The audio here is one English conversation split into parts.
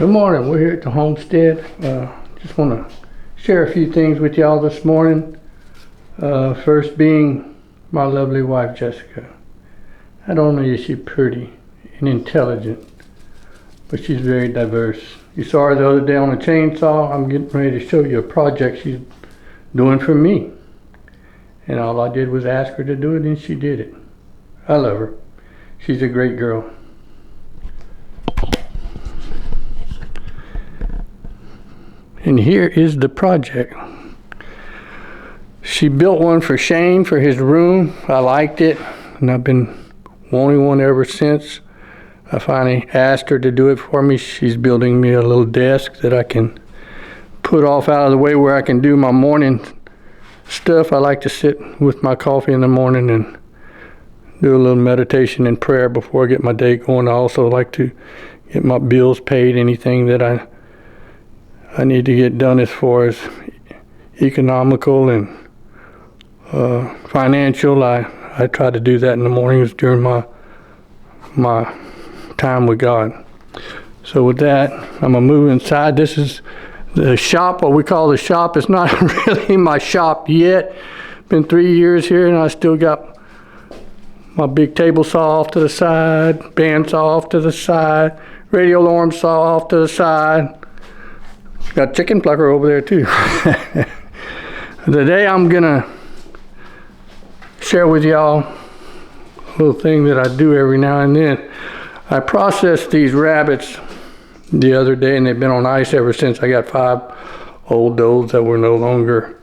Good morning. We're here at the homestead. Just want to share a few things with y'all this morning. First being my lovely wife, Jessica. Not only is she pretty and intelligent, but she's very diverse. You saw her the other day on a chainsaw. I'm getting ready to show you a project she's doing for me. And all I did was ask her to do it, and she did it. I love her. She's a great girl. And here is the project. She built one for Shane for his room. I liked it, and I've been wanting one ever since. I finally asked her to do it for me. She's building me a little desk that I can put off out of the way where I can do my morning stuff. I like to sit with my coffee in the morning and do a little meditation and prayer before I get my day going. I also like to get my bills paid, anything that I need to get done as far as economical and financial. I try to do that in the mornings during my time with God. So with that, I'm gonna move inside. This is the shop, what we call the shop. It's not really my shop yet. Been 3 years here, and I still got my big table saw off to the side, bandsaw off to the side, radial arm saw off to the side. Got chicken plucker over there too. Today I'm gonna share with y'all a little thing that I do every now and then. I processed these rabbits the other day, and they've been on ice ever since. I got 5 old does that were no longer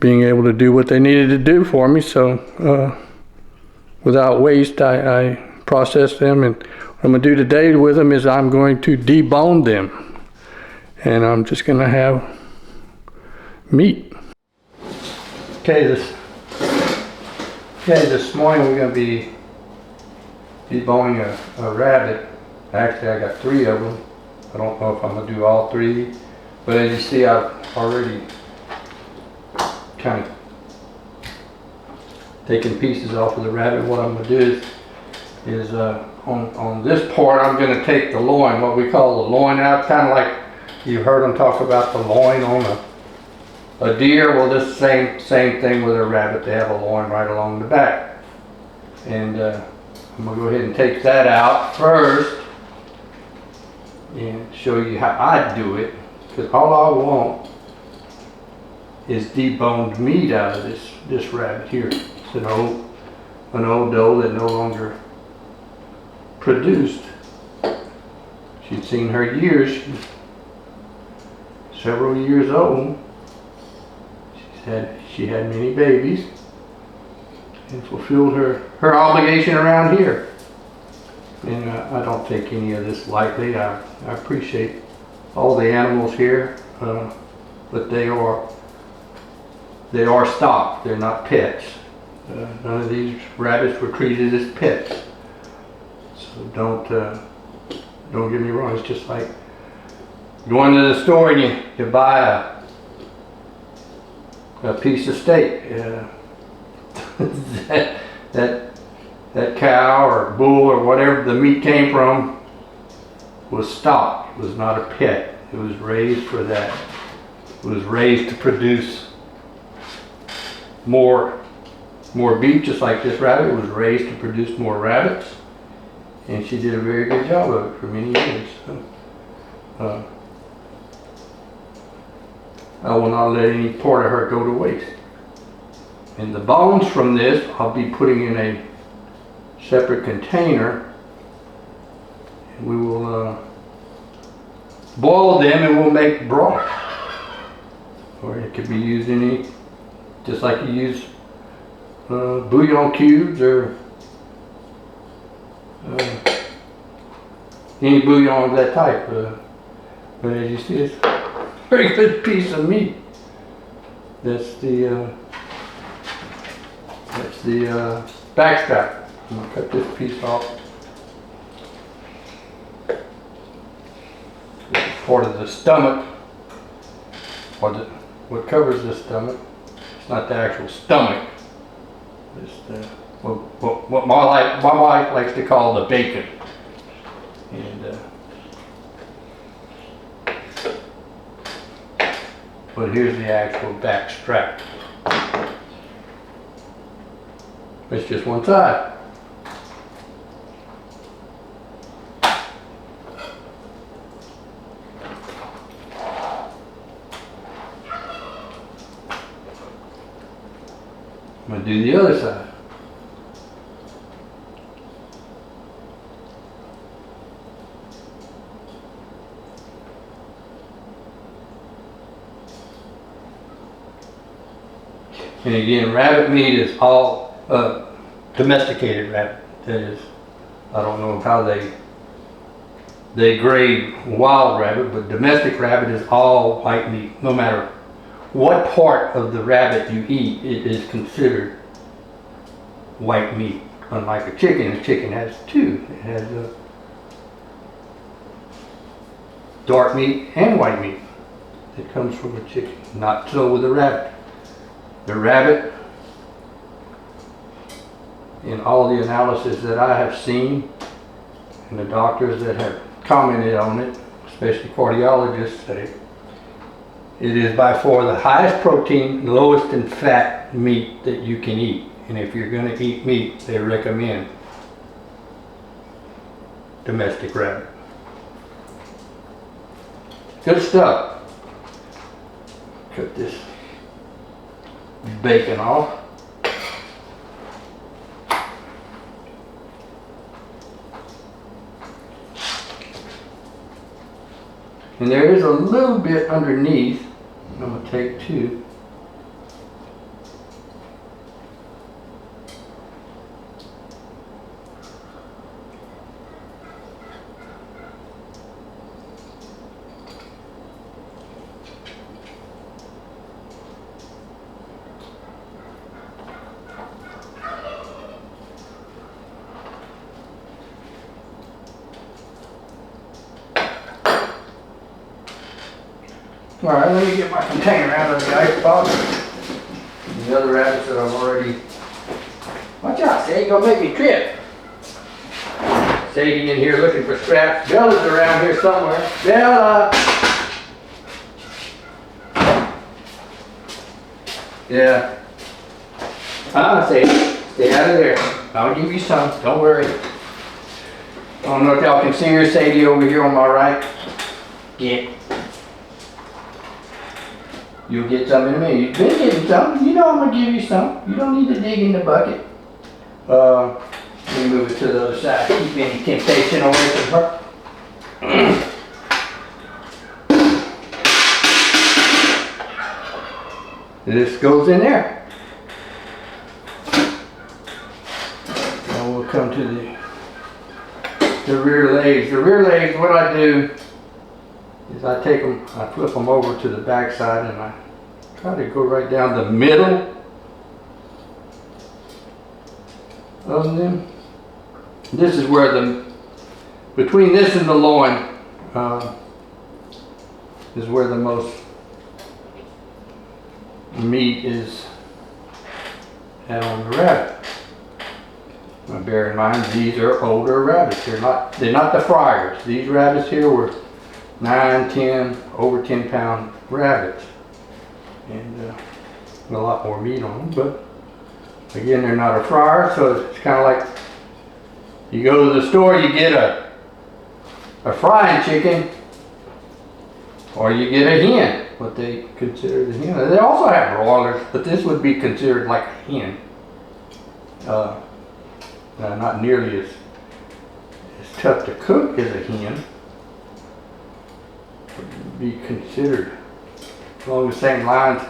being able to do what they needed to do for me. So without waste, I processed them, and what I'm gonna do today with them is I'm going to debone them. And I'm just gonna have meat. Okay, this morning we're gonna be deboning a rabbit. Actually, I got 3 of them. I don't know if I'm gonna do all 3, but as you see, I've already kind of taken pieces off of the rabbit. What I'm gonna do is on this part, I'm gonna take the loin, what we call the loin out, kind of like you've heard them talk about the loin on a deer. Well, this same thing with a rabbit. They have a loin right along the back. And I'm going to go ahead and take that out first and show you how I do it. Because all I want is deboned meat out of this rabbit here. It's an old doe that no longer produced. She'd seen her years. Several years old. She had many babies and fulfilled her obligation around here. And I don't take any of this lightly. I appreciate all the animals here, but they are stock. They're not pets. None of these rabbits were treated as pets. So don't get me wrong. It's just like going to the store and you buy a piece of steak. that cow or bull or whatever the meat came from was stock. It was not a pet. It was raised for that. It was raised to produce more beef, just like this rabbit. It was raised to produce more rabbits, and she did a very good job of it for many years. So, I will not let any part of her go to waste. And the bones from this, I'll be putting in a separate container. And we will boil them, and we'll make broth. Or it could be used just like you use bouillon cubes or any bouillon of that type. But as you see, it's very good piece of meat. That's the backstrap. I'm gonna cut this piece off. This is part of the stomach, or what covers the stomach. It's not the actual stomach. It's what my wife likes to call the bacon. And but here's the actual back strap. It's just one side. I'm going to do the other side. And again, rabbit meat is all domesticated rabbit. That is, I don't know how they grade wild rabbit, but domestic rabbit is all white meat. No matter what part of the rabbit you eat, it is considered white meat. Unlike a chicken has two. It has dark meat and white meat. It comes from a chicken. Not so with a rabbit. The rabbit, in all the analysis that I have seen, and the doctors that have commented on it, especially cardiologists, say it is by far the highest protein, lowest in fat meat that you can eat. And if you're going to eat meat, they recommend domestic rabbit. Good stuff. Cut this bacon off. And there is a little bit underneath. I'm going to take two. All right, let me get my container out of the icebox. And the other rabbits that I've already... Watch out, Sadie, you're gonna make me trip. Sadie in here looking for scraps. Bella's around here somewhere. Bella! Yeah. Sadie, stay out of there. I'll give you some, don't worry. I don't know if y'all can see her, Sadie over here on my right. Get. You'll get some in a minute. You've been getting some. You know I'm going to give you some. You don't need to dig in the bucket. Let me move it to the other side. Keep any temptation away from her. This goes in there. Now we'll come to the rear legs. The rear legs, what I do is I take them, I flip them over to the back side and I try to go right down the middle of them. This is where between this and the loin is where the most meat is at on the rabbit. Now bear in mind, these are older rabbits. They're not the fryers. These rabbits here were 9, 10, over 10 pound rabbits. And a lot more meat on them, but again, they're not a fryer, so it's kind of like you go to the store, you get a frying chicken, or you get a hen, what they consider the hen. They also have broilers, but this would be considered like a hen. Not nearly as tough to cook as a hen. Be considered along the same lines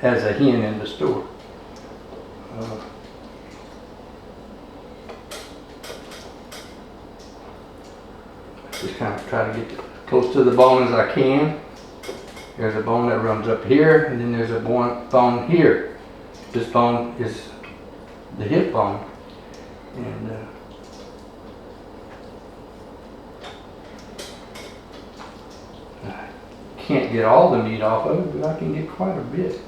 as a hen in the store. Just kind of try to get close to the bone as I can. There's a bone that runs up here, and then there's a bone here. This bone is the hip bone, and can't get all the meat off of it, but I can get quite a bit.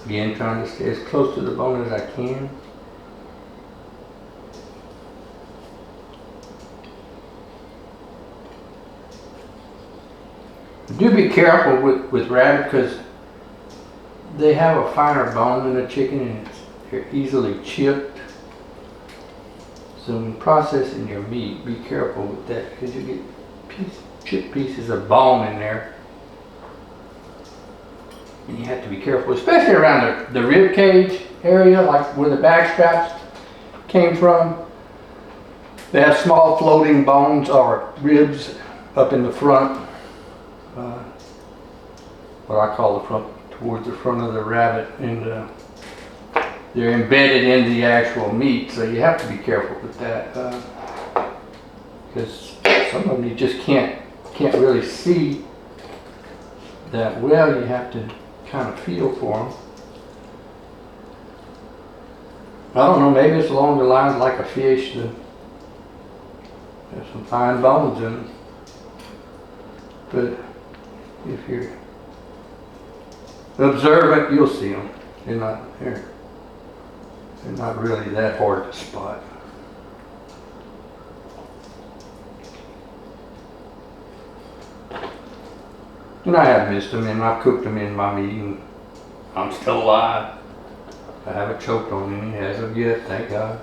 Again, trying to stay as close to the bone as I can. Do be careful with rabbit because they have a finer bone than a chicken and they're easily chipped. So when processing your meat, be careful with that because you get chipped pieces of bone in there. And you have to be careful, especially around the rib cage area, like where the back straps came from. They have small floating bones or ribs up in the front. What I call the front, towards the front of the rabbit, and they're embedded in the actual meat, so you have to be careful with that because some of them you just can't really see that well. You have to kind of feel for them. I don't know, maybe it's along the lines like a fish that has some fine bones in them, but if you're observant, you'll see them. They're not really that hard to spot. And I have missed them, and I've cooked them in my meat, and I'm still alive. I haven't choked on any as of yet, thank God.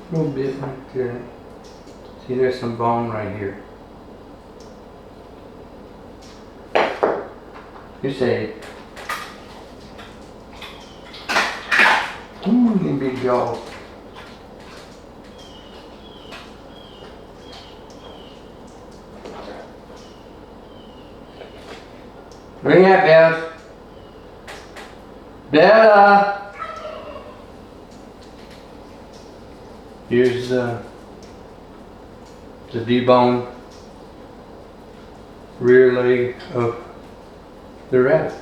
A little bit right there. See, there's some bone right here. You say, ooh, you big jaw. Bring that, Bev. Bella. Here's the deboned rear leg of the rabbit.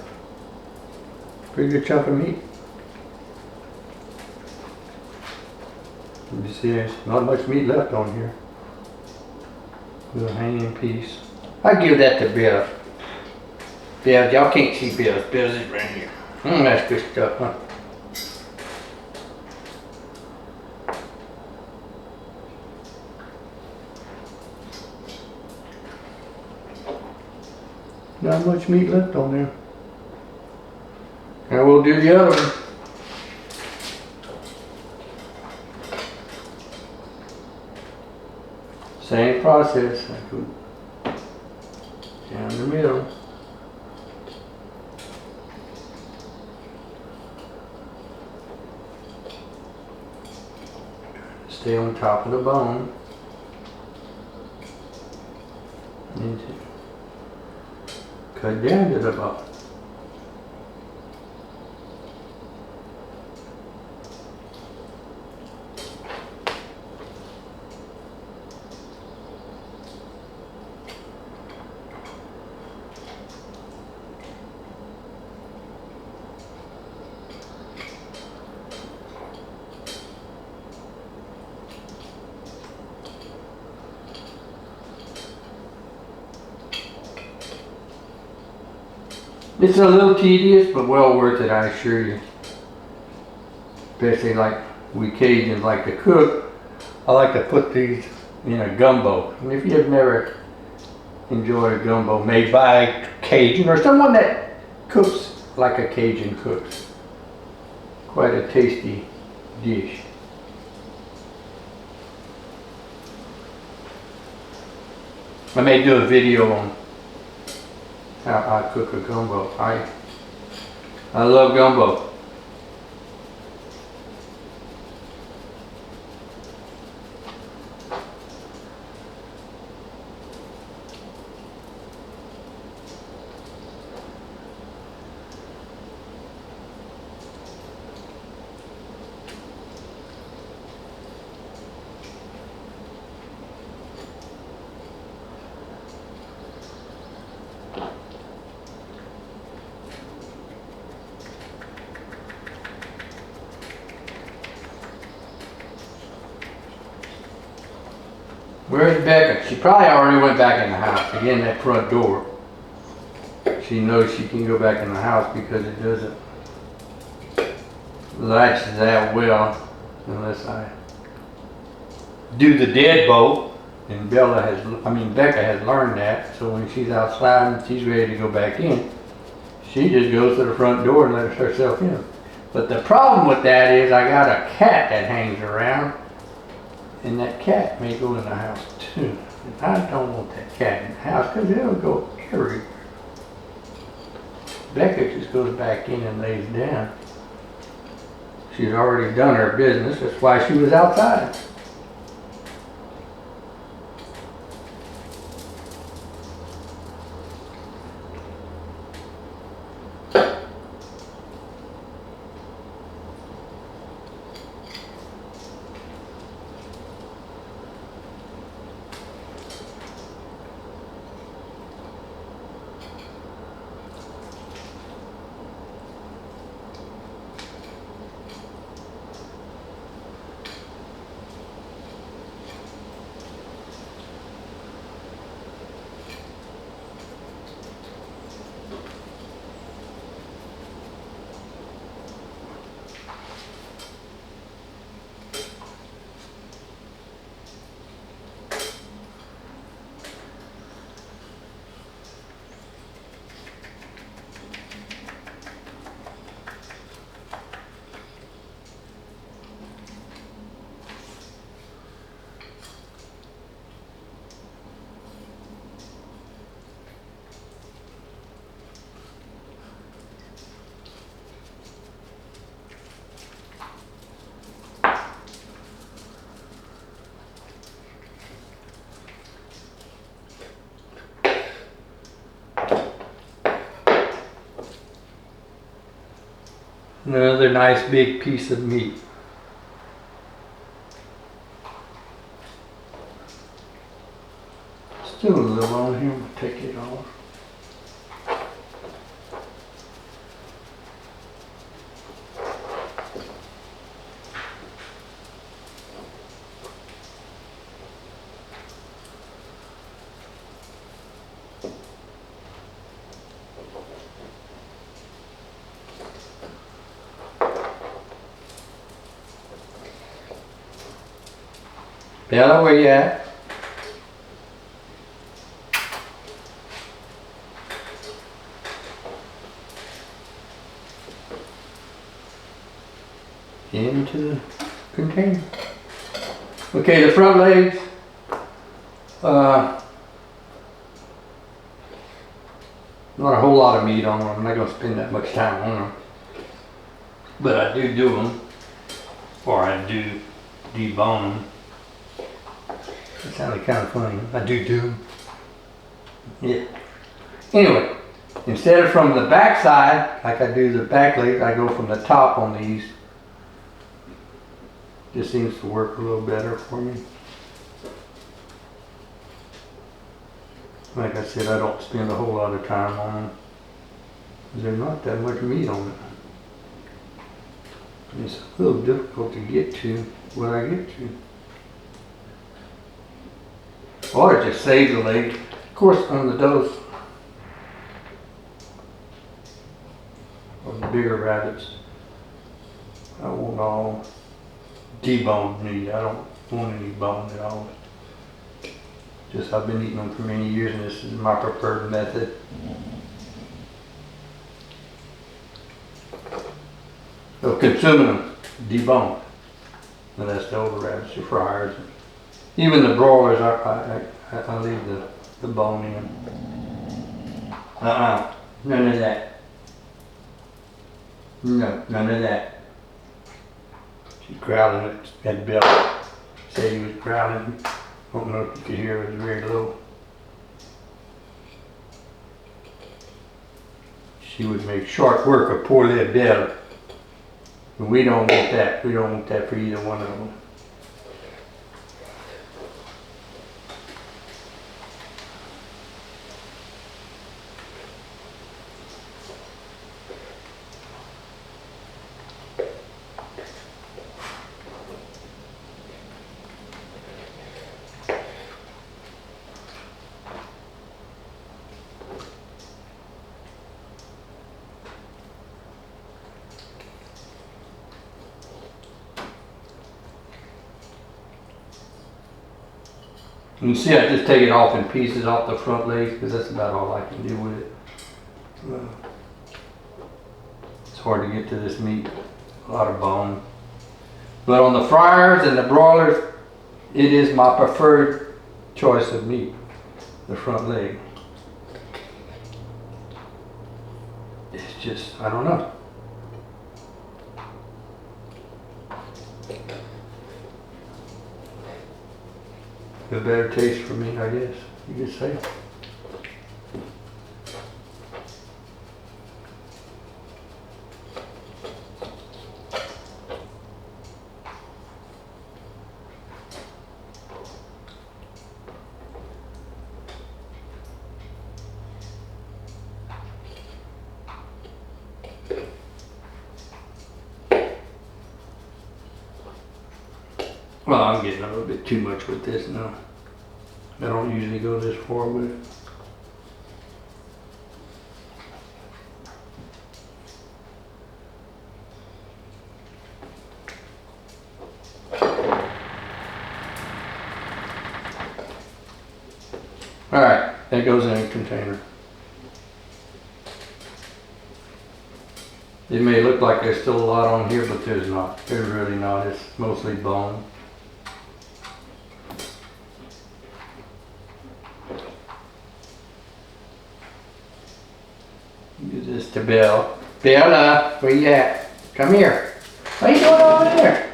Pretty good chunk of meat. You see there's not much meat left on here. Little hanging piece. I give that to Bill. Bill, y'all can't see Bill's. Bill's is right here. That's good stuff, huh? Not much meat left on there. And we'll do the other one. Same process. I go down the middle. Stay on top of the bone. Cut down to the bone. It's a little tedious, but well worth it, I assure you. Especially like we Cajuns like to cook. I like to put these in a gumbo. And if you've never enjoyed a gumbo made by a Cajun or someone that cooks like a Cajun cooks, quite a tasty dish. I may do a video on how I cook a gumbo. I love gumbo. Where's Becca? She probably already went back in the house, again, that front door. She knows she can go back in the house because it doesn't latch that well unless I do the deadbolt. And Becca has learned that, so when she's outside and she's ready to go back in, she just goes to the front door and lets herself in. But the problem with that is I got a cat that hangs around, and that cat may go in the house too. And I don't want that cat in the house because it'll go everywhere. Becca just goes back in and lays down. She's already done her business, that's why she was outside. Another nice big piece of meat. Still a little on here, we'll take it off. Bella, where you at? Into the container. Okay, the front legs. Not a whole lot of meat on them. I'm not going to spend that much time on them. But I do them. Or I do debone them. It sounded kind of funny. I do them. Yeah. Anyway, instead of from the back side, like I do the back legs, I go from the top on these. Just seems to work a little better for me. Like I said, I don't spend a whole lot of time on them. There's not that much meat on it. It's a little difficult to get to what I get to. Or just save the leg. Of course, on the dose of the bigger rabbits, I want all deboned meat. I don't want any bone at all. Just I've been eating them for many years, and this is my preferred method. So consuming them deboned. And that's the older rabbits, the fryers. Even the broilers, I leave the bone in. None of that. No, none of that. She's growling at Bill. Said he was growling. I don't know if you could hear, it was very low. She would make short work of poor little Bill. And we don't want that. We don't want that for either one of them. You can see I just take it off in pieces off the front legs because that's about all I can do with it. It's hard to get to this meat, a lot of bone. But on the fryers and the broilers, it is my preferred choice of meat, the front leg. It's just, I don't know. A better taste for me, I guess you could say. Well, I'm getting a little bit too much with this now. I don't usually go this far with it. All right, that goes in a container. It may look like there's still a lot on here, but there's not. There's really not. It's mostly bone. Give this to Bill. Bella, where you at? Come here. What are you doing over there?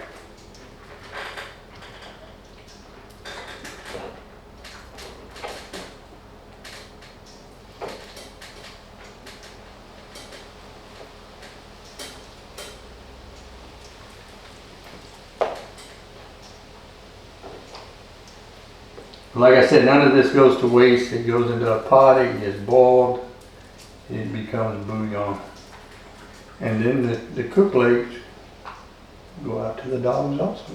Like I said, none of this goes to waste. It goes into a pot, it gets boiled, it becomes bouillon. And then the cooked legs go out to the dogs also.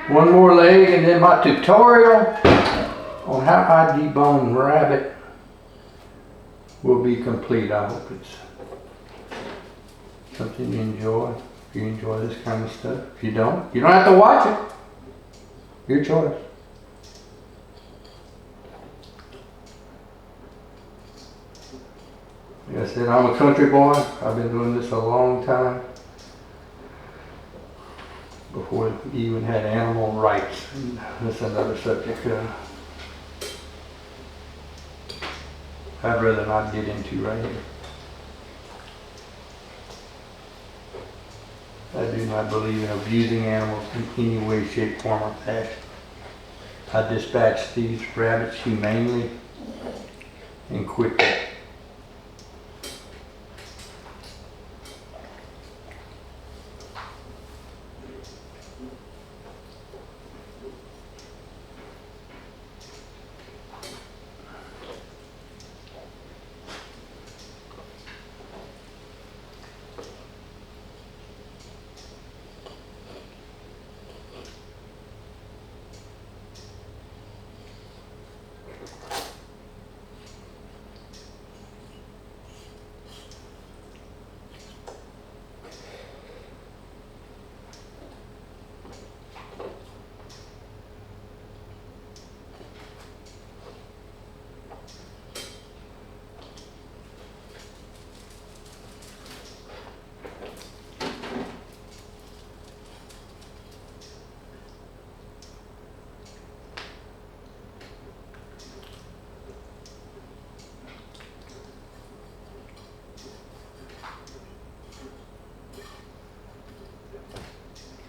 One more leg and then my tutorial on how I debone rabbit will be complete. I hope it's something you enjoy. If you enjoy this kind of stuff. If you don't have to watch it. Your choice. Like I said, I'm a country boy. I've been doing this a long time. Before we even had animal rights. And that's another subject I'd rather not get into right here. I do not believe in abusing animals in any way, shape, form, or fashion. I dispatch these rabbits humanely and quickly.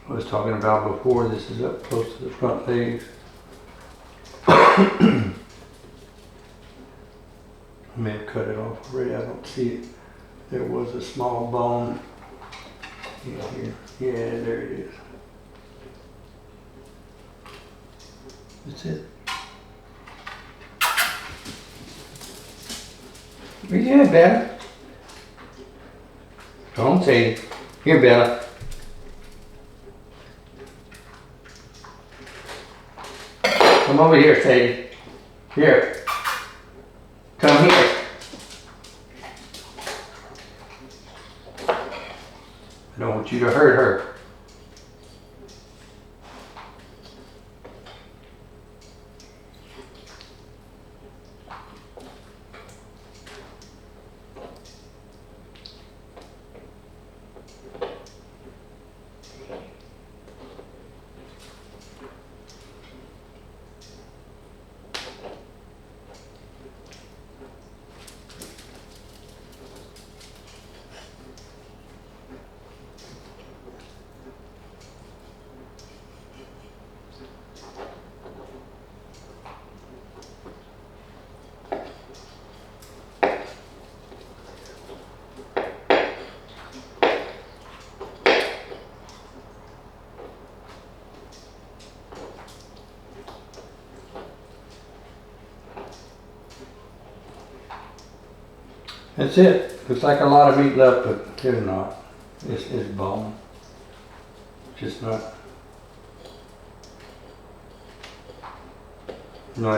I was talking about before, this is up close to the front legs. I may have cut it off already, I don't see it. There was a small bone in here. Yeah, there it is. That's it. Where you at, Dad? Come on, Sadie. Here, Bella. Come over here, Sadie. Here. Come here. I don't want you to hurt her. That's it. Looks like a lot of meat left, but there's not. It's bone. Just not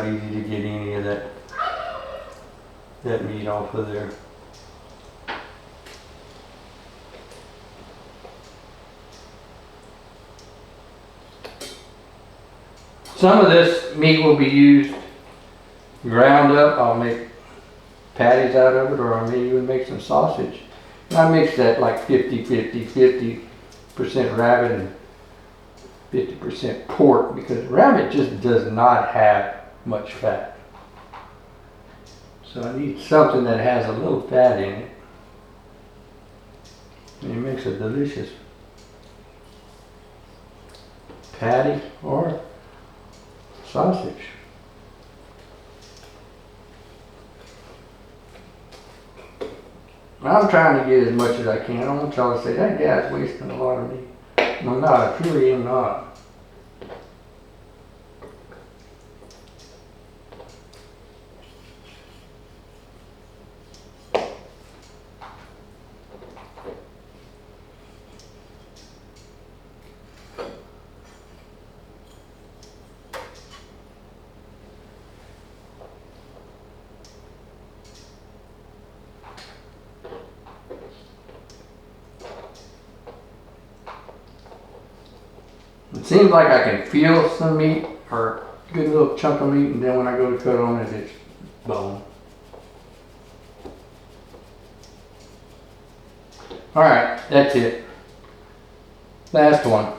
easy to get any of that meat off of there. Some of this meat will be used ground up. I'll make patties out of it, or I may even make some sausage. And I mix that like 50% rabbit and 50% pork, because rabbit just does not have much fat. So I need something that has a little fat in it. And it makes a delicious patty or sausage. I'm trying to get as much as I can. I don't want y'all to say, that guy's wasting a lot of meat. Well, no, I truly am not. It seems like I can feel some meat, or a good little chunk of meat, and then when I go to cut on it, it's bone. Alright, that's it. Last one.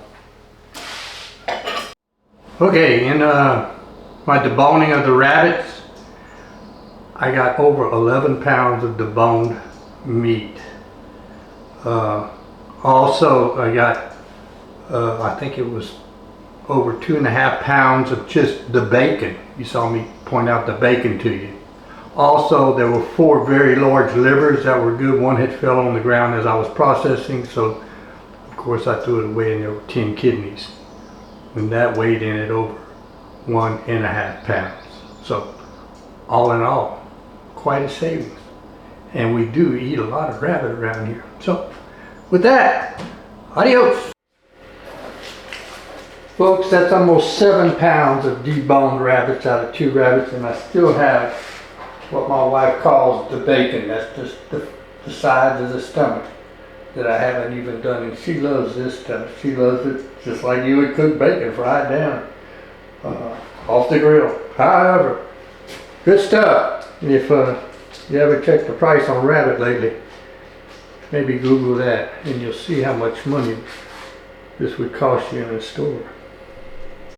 Okay, in my deboning of the rabbits, I got over 11 pounds of deboned meat. Also, I got I think it was over 2.5 pounds of just the bacon. You saw me point out the bacon to you. Also, there were 4 very large livers that were good. One had fell on the ground as I was processing, so of course I threw it away, and there were 10 kidneys. And that weighed in at over 1.5 pounds. So all in all, quite a savings. And we do eat a lot of rabbit around here. So with that, adios. Folks, that's almost 7 pounds of deboned rabbits out of 2 rabbits, and I still have what my wife calls the bacon. That's just the sides of the stomach that I haven't even done, and she loves this stuff. She loves it just like you would cook bacon, fried down off the grill. However, good stuff. If you ever checked the price on rabbit lately, maybe Google that, and you'll see how much money this would cost you in a store.